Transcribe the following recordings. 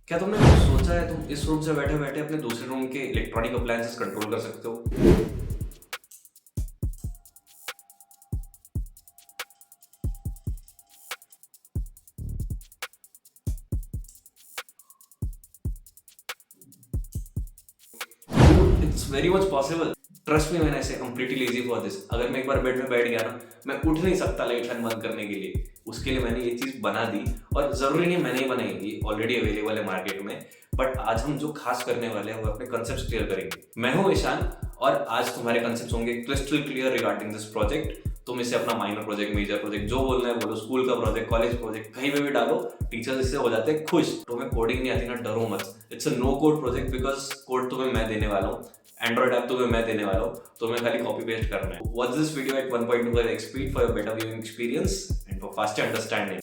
क्या तुमने कभी सोचा है तुम इस रूम से बैठे बैठे अपने दूसरे रूम के इलेक्ट्रॉनिक अप्लायंसेस कंट्रोल कर सकते हो? It's very much possible. Trust me, मैंने ऐसे कंप्लीटली लेजी फॉर दिस। अगर मैं एक बार बेड में बैठ गया ना, मैं उठ नहीं सकता लाइट फैन बंद करने के लिए। उसके लिए मैंने ये चीज बना दी, और जरूरी नहीं मैंने ही बनाई, ये ऑलरेडी अवेलेबल है मार्केट में। बट आज हम जो खास करने वाले हैं वो अपने कंसेप्ट क्लियर करेंगे। मैं हूँ ईशान, और आज तुम्हारे कंसेप्ट होंगे crystal clear regarding this project. तुम इसे अपना माइनर प्रोजेक्ट, मेजर प्रोजेक्ट, जो बोलना है बोलो, स्कूल का प्रोजेक्ट, कॉलेज प्रोजेक्ट, कहीं पे भी डालो। टीचर्स इससे हो जाते हैं खुश। तुम्हें कोडिंग नहीं आती ना, डरो मत। It's a no code project, because code तुम्हें मैं देने वाला हूँ, एंड्रॉइड ऐप तुम्हें मैं देने वाला हूँ, तुम्हें खाली कॉपी पेस्ट करना है। Watch this video at 1.25x speed for your better viewing experience and for faster understanding.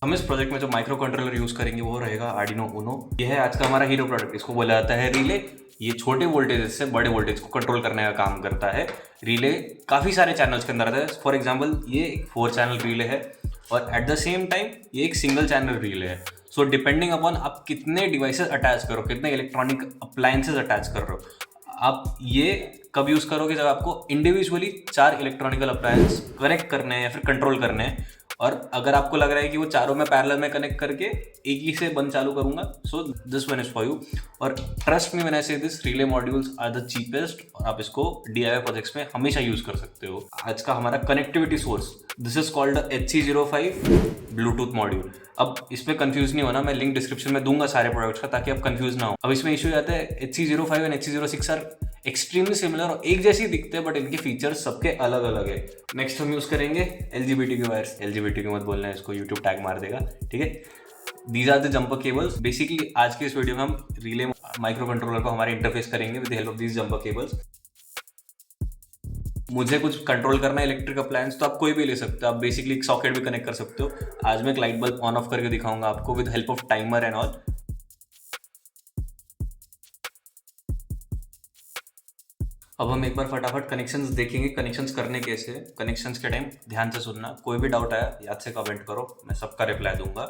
हम इस प्रोजेक्ट में जो माइक्रो कंट्रोलर यूज करेंगे वो रहेगा आर्डिनो उनो। ये है आज का हमारा हीरो प्रोडक्ट। इसको बोला जाता है रिले। ये छोटे वोल्टेज से बड़े वोल्टेज को कंट्रोल करने का काम करता है। रिले काफी सारे चैनल्स के अंदर आता है। फॉर एग्जांपल ये एक 4 चैनल रिले है, और एट द सेम टाइम ये एक सिंगल चैनल रिले है। सो डिपेंडिंग अपॉन आप कितने डिवाइसेस अटैच करो, कितने इलेक्ट्रॉनिक अप्लायंसेस अटैच कर रहे हो, आप ये कब यूज करोगे जब आपको इंडिविजुअली 4 इलेक्ट्रॉनिकल अप्लायंस कनेक्ट करने हैं या फिर कंट्रोल करने हैं। और अगर आपको लग रहा है कि वो चारों में पैरेलल में कनेक्ट करके एक ही से बंद चालू करूंगा, so this one is for you. और trust me when I say this, relay modules are the cheapest, और आप इसको DIY प्रोजेक्ट्स में हमेशा यूज कर सकते हो। आज का हमारा connectivity source, this is called HC05 Bluetooth module. अब इसमें कंफ्यूज नहीं होना, मैं लिंक डिस्क्रिप्शन में दूंगा सारे प्रोडक्ट्स का, ताकि आप कंफ्यूज ना हो। अब इसमें इशू आता है HC05 and HC06 are extremely similar और एक जैसे ही दिखते हैं, बट इनके फीचर्स सबके अलग अलग है। नेक्स्ट हम यूज करेंगे LGBTQ वायर्स। LGBTQ मत बोलना है, इसको यूट्यूब टैग मार देगा, ठीक है। These are the jumper cables. Basically आज के इस वीडियो में हम रिले माइक्रो कंट्रोलर को हमारे इंटरफेस करेंगे with the help of these jumper cables. मुझे कुछ कंट्रोल करना है इलेक्ट्रिक अप्लायंस, तो आप कोई भी ले सकते हो। आप बेसिकली एक सॉकेट भी कनेक्ट कर सकते हो। आज मैं एक लाइट बल्ब ऑन ऑफ करके दिखाऊंगा आपको with help off timer and all. अब हम एक बार फटाफट कनेक्शंस देखेंगे, कनेक्शंस करने कैसे। कनेक्शंस के टाइम ध्यान से सुनना, कोई भी डाउट आया याद से कमेंट करो, मैं सबका रिप्लाई दूंगा,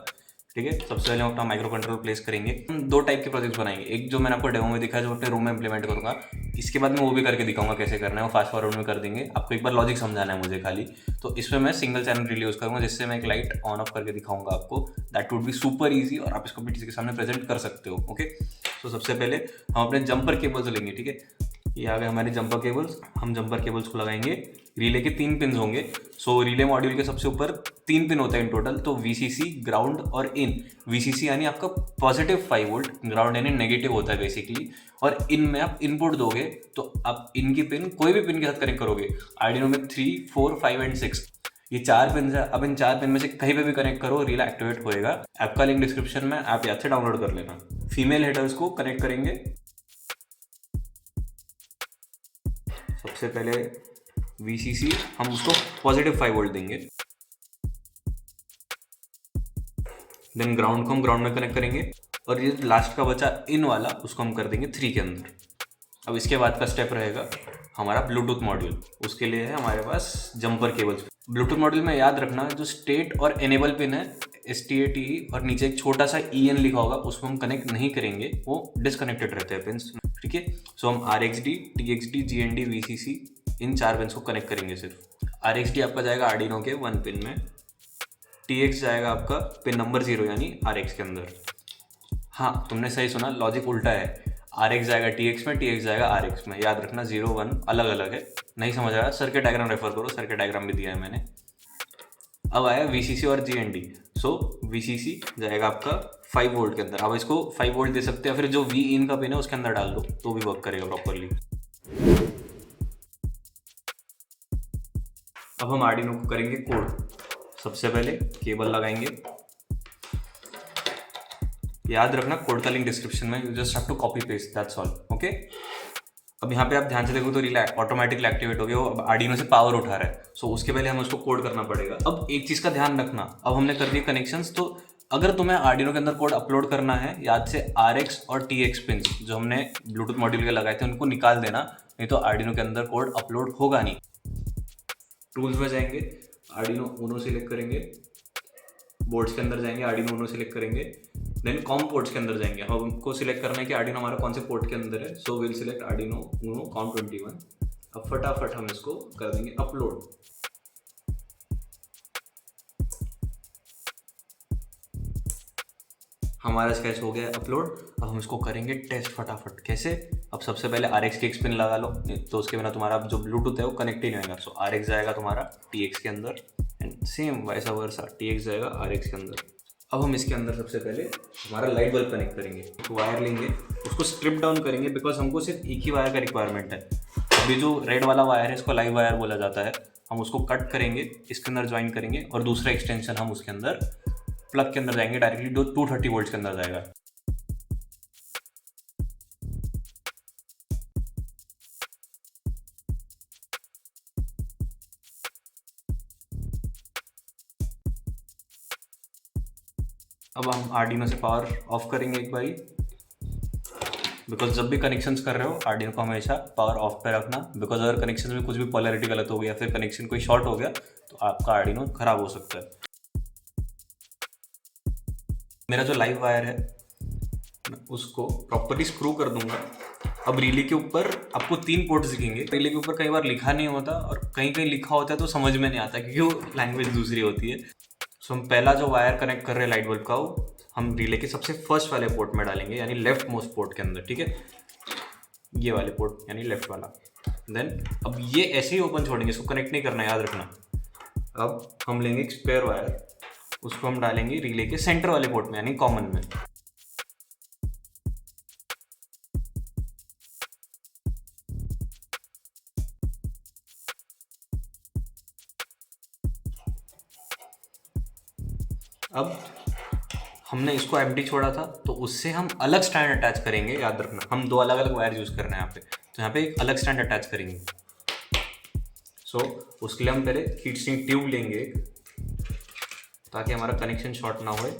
ठीक है। सबसे पहले हम अपना माइक्रो कंट्रोलर प्लेस करेंगे। हम 2 टाइप के प्रोजेक्ट्स बनाएंगे। एक जो मैंने आपको डेमो में दिखाया, जो अपने रूम में इंप्लीमेंट करूंगा, इसके बाद मैं वो भी करके दिखाऊंगा कैसे करना है, वो फास्ट फॉरवर्ड में कर देंगे। आपको एक बार लॉजिक समझाना है मुझे खाली। तो इसमें मैं सिंगल चैनल रिले यूज करूंगा, जिससे मैं एक लाइट ऑन ऑफ करके दिखाऊंगा आपको। That would be super easy, और आप इसको किसी के सामने प्रेजेंट कर सकते हो, ओके। तो सबसे पहले हम अपने जंपर केबल्स लेंगे, ठीक है। ये आ गए हमारे जंपर केबल्स। हम जंपर केबल्स को लगाएंगे। रिले के 3 पिन होंगे। सो रिले मॉड्यूल के सबसे ऊपर 3 पिन होता है इन टोटल, तो VCC, ग्राउंड और इन। VCC यानी आपका पॉजिटिव 5 वोल्ट, ग्राउंड यानी नेगेटिव होता है बेसिकली। और इन में आप इनपुट दोगे, तो आप इनकी पिन कोई भी पिन के साथ कनेक्ट करोगे। आर्डिनो में 3, 4, 5 एंड 6 ये 4 पिन है। अब इन 4 पिन में से कहीं पे भी कनेक्ट करो, रिले एक्टिवेट होएगा। ऐप का लिंक डिस्क्रिप्शन में, आप याद से डाउनलोड कर लेना। फीमेल हेडर्स को कनेक्ट करेंगे। सबसे पहले VCC हम उसको पॉजिटिव 5 वोल्ट देंगे। देन ग्राउंड को हम ग्राउंड में कनेक्ट करेंगे, और ये लास्ट का बचा इन वाला, उसको हम कर देंगे 3 के अंदर। अब इसके बाद का स्टेप रहेगा हमारा ब्लूटूथ मॉड्यूल। उसके लिए है हमारे पास जंपर केबल्स। ब्लूटूथ मॉड्यूल में याद रखना, जो स्टेट और एनेबल पिन है STATE, और नीचे एक छोटा सा EN लिखा होगा, उसको हम कनेक्ट नहीं करेंगे, वो डिसकनेक्टेड रहते हैं पिन्स, ठीक है। सो हम RxD, TxD, GND, VCC इन 4 पिन्स को कनेक्ट करेंगे सिर्फ। RxD आपका जाएगा आर्डिनो के 1 पिन में। TX जाएगा आपका पिन नंबर 0 यानी RX के अंदर। हाँ, तुमने सही सुना, लॉजिक उल्टा है। RX जाएगा TX में, TX जाएगा RX में। याद रखना 0, 1 अलग अलग है। नहीं समझ आया, सर्किट डायग्राम रेफर करो, सर्किट डायग्राम भी दिया है मैंने। अब आया VCC और GND। सो VCC जाएगा आपका 5 वोल्ट के अंदर। अब इसको 5 वोल्ट दे सकते हैं, फिर जो Vin का पिन है उसके अंदर डाल दो, तो भी वर्क करेगा प्रॉपरली। अब हम आर्डिनो को करेंगे कोड। सबसे पहले केबल लगाएंगे। याद रखना, कोड का लिंक डिस्क्रिप्शन में, you just have to copy paste, that's all, okay. अब यहाँ पे आप ध्यान से देखो तो रिले ऑटोमेटिकली एक्टिवेट हो गया, वो अब आर्डिनो से पावर उठा रहा है। सो उसके पहले हमें उसको कोड करना पड़ेगा। अब एक चीज़ का ध्यान रखना, अब हमने कर दिए कनेक्शंस, तो अगर तुम्हें आर्डिनो के अंदर कोड अपलोड करना है, याद से RX और TX पिन जो हमने ब्लूटूथ मॉड्यूल के लगाए थे उनको निकाल देना, नहीं तो आर्डिनो के अंदर कोड अपलोड होगा नहीं। टूल्स में जाएंगे, आर्डिनो उनो सिलेक्ट करेंगे। बोर्ड्स के अंदर जाएंगे, आर्डिनो उनो सिलेक्ट करेंगे, देन कॉम पोर्ट्स के अंदर जाएंगे। अब हमको सिलेक्ट करना है कि आर्डिनो हमारा कौन से पोर्ट के अंदर है, so will select Arduino Uno com 21। अब फटाफट हम इसको कर देंगे अपलोड। हमारा स्केच हो गया अपलोड। अब हम इसको करेंगे टेस्ट फटाफट। कैसे? अब सबसे पहले RX की एक पिन लगा लो, तो उसके बिना तुम्हारा जो ब्लूटूथ है वो कनेक्ट ही नहीं होगा। सो RX जाएगा तुम्हारा TX के अंदर एंड सेम वैसा वर्सा TX जाएगा RX के अंदर। अब हम इसके अंदर सबसे पहले हमारा लाइट बल्ब कनेक्ट करेंगे। एक वायर लेंगे, उसको स्ट्रिप डाउन करेंगे बिकॉज हमको सिर्फ एक ही वायर का रिक्वायरमेंट है। अभी जो रेड वाला वायर है इसको लाइव वायर बोला जाता है। हम उसको कट करेंगे, इसके अंदर ज्वाइन करेंगे और दूसरा एक्सटेंशन हम उसके अंदर प्लग के अंदर जाएंगे डायरेक्टली, जो 230 वोल्ट के अंदर जाएगा। अब हम आर्डिनो से पावर ऑफ करेंगे एक बारी, बिकॉज जब भी कनेक्शंस कर रहे हो आर्डिनो को हमेशा पावर ऑफ पे रखना, बिकॉज अगर कनेक्शन में कुछ भी पोलैरिटी गलत हो गई या फिर कनेक्शन कोई शॉर्ट हो गया तो आपका आर्डिनो खराब हो सकता है। मेरा जो लाइव वायर है मैं उसको प्रॉपरली स्क्रू कर दूंगा। अब रिले के ऊपर आपको 3 पोर्ट्स दिखेंगे। रिले के ऊपर कई बार लिखा नहीं होता और कहीं कहीं लिखा होता है तो समझ में नहीं आता क्योंकि वो लैंग्वेज दूसरी होती है। सो हम पहला जो वायर कनेक्ट कर रहे हैं लाइट बल्ब का, वो हम रिले के सबसे फर्स्ट वाले पोर्ट में डालेंगे, यानी लेफ्ट मोस्ट पोर्ट के अंदर। ठीक है, ये वाले पोर्ट यानी लेफ्ट वाला। देन अब ये ऐसे ही ओपन छोड़ेंगे, इसको कनेक्ट नहीं करना, याद रखना। अब हम लेंगे एक स्पेयर वायर, उसको हम डालेंगे रिले के सेंटर वाले पोर्ट में यानी कॉमन में। अब हमने इसको एम्प्टी छोड़ा था तो उससे हम अलग स्टैंड अटैच करेंगे, याद रखना। हम 2 अलग अलग वायर यूज़ कर रहे हैं यहाँ पे, तो यहाँ पे एक अलग स्टैंड अटैच करेंगे। सो उसके लिए हम पहले हीट सिंक ट्यूब लेंगे ताकि हमारा कनेक्शन शॉर्ट ना होए।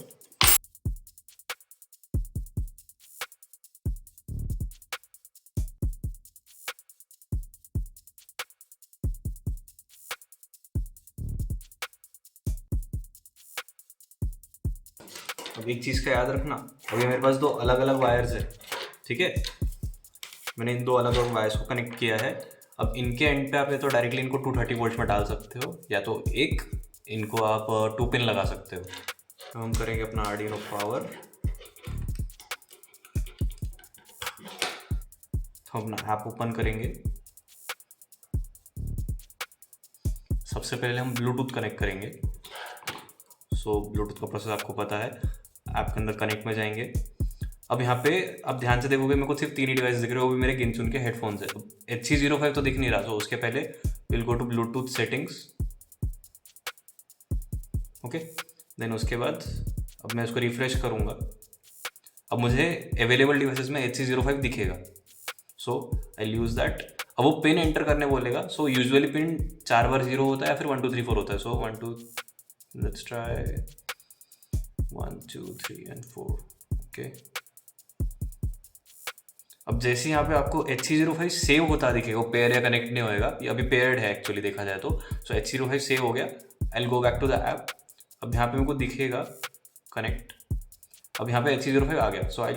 अब एक चीज़ का याद रखना, अभी मेरे पास 2 अलग अलग वायर्स है, ठीक है। मैंने इन 2 अलग अलग वायर्स को कनेक्ट किया है। अब इनके एंड पे आप या तो डायरेक्टली इनको 230 वोल्ट में डाल सकते हो, या तो इनको आप 2 पिन लगा सकते हो। तो हम करेंगे अपना आर्डिनो पावर। तो अपना ऐप ओपन करेंगे। सबसे पहले हम ब्लूटूथ कनेक्ट करेंगे। सो ब्लूटूथ का प्रोसेस आपको पता है। ऐप के अंदर कनेक्ट में जाएंगे। अब यहाँ पे अब ध्यान से देखोगे मेरे को सिर्फ 3 ही डिवाइस दिख रहे हो, वो भी मेरे गिनचुन के हेडफोन्स है। HC05 तो दिख नहीं रहा, तो उसके पहले will go to Bluetooth settings. Okay, then उसके बाद अब मैं इसको रिफ्रेश करूँगा। अब मुझे अवेलेबल डिवाइसेस में HC05 दिखेगा, सो आई यूज़ दैट। अब वो पिन एंटर करने बोलेगा। सो यूजुअली पिन 4 बार 0 होता है या फिर 1 2 3 4 होता है। सो 1 2 लेट्स ट्राई 1 2 3 and 4। ओके, अब जैसे यहाँ पे आपको HC05 सेव होता दिखेगा, वो पेयर या कनेक्ट नहीं होएगा, ये अभी पेयर्ड है एक्चुअली देखा जाए तो। सो HC05 सेव हो गया। I go back to the app. अब यहाँ पे मेरे को दिखेगा कनेक्ट। अब यहाँ पे HC05 आ गया। सो आई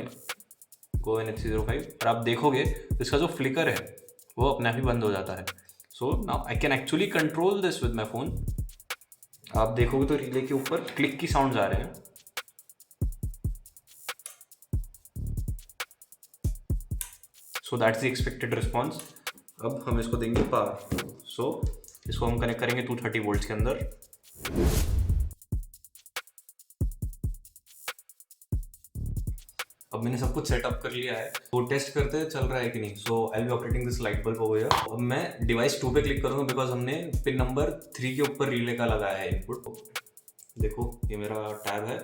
गो इन HC05 और आप देखोगे इसका जो फ्लिकर है वो अपने आप ही बंद हो जाता है। So now I can actually control this with my phone. आप देखोगे तो रिले के ऊपर क्लिक की साउंड्स आ रहे हैं। So that's the expected response. अब हम इसको देंगे पावर। सो इसको हम कनेक्ट करेंगे 230 वोल्ट्स के अंदर। अब मैंने सब कुछ सेटअप कर लिया है, तो टेस्ट करते हैं चल रहा है कि नहीं। So I will be operating this light bulb over here. अब मैं डिवाइस 2 पे क्लिक करूंगा बिकॉज हमने पिन नंबर 3 के ऊपर रिले का लगाया है इनपुट। देखो ये मेरा टैब है,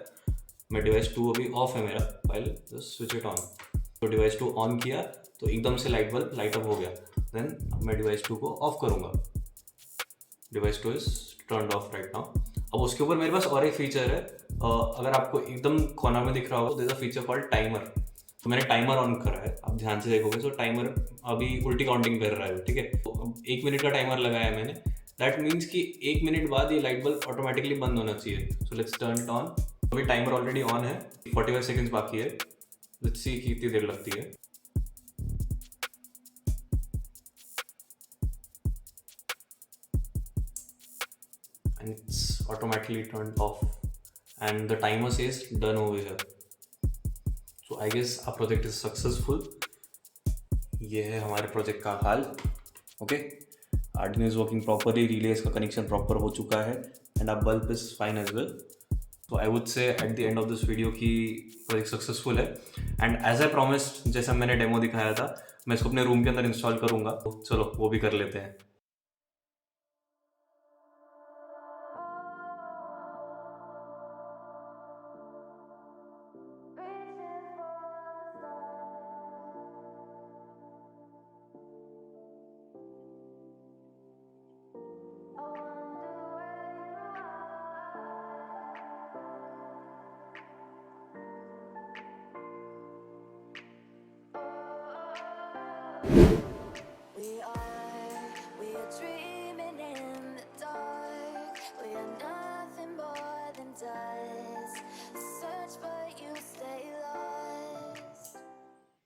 मैं डिवाइस 2 अभी ऑफ है मेरा। File just switch it on. तो डिवाइस 2 ऑन किया तो एकदम से लाइट बल्ब लाइट अप हो गया। देन मैं डिवाइस 2 को ऑफ करूंगा। Device 2 is turned of right now. अब उसके ऊपर मेरे पास और एक फीचर है, अगर आपको एकदम कॉर्नर में दिख रहा होगा, there is a feature called timer. तो मैंने टाइमर ऑन करा है, आप ध्यान से देखोगे तो टाइमर अभी उल्टी काउंटिंग कर रहा है, ठीक है। तो अब 1 मिनट का टाइमर लगाया है मैंने। दैट मीन्स कि 1 मिनट बाद ये लाइट बल्ब ऑटोमेटिकली बंद होना चाहिए. So let's turn it on. अभी टाइमर ऑलरेडी ऑन है, 45 सेकेंड्स बाकी है. लेट्स सी कितनी देर लगती है. And it's automatically turned off and the timer says done over here. So I guess our project is successful. ये है हमारे प्रोजेक्ट का हाल. Okay, Arduino is working properly, relay इसका कनेक्शन प्रॉपर हो चुका है and our bulb is fine as well. So I would say at the end of this video कि प्रोजेक्ट सक्सेसफुल है. And as I promised, जैसा मैंने demo दिखाया था, मैं इसको अपने रूम के अंदर इंस्टॉल करूँगा. तो चलो वो भी कर लेते हैं.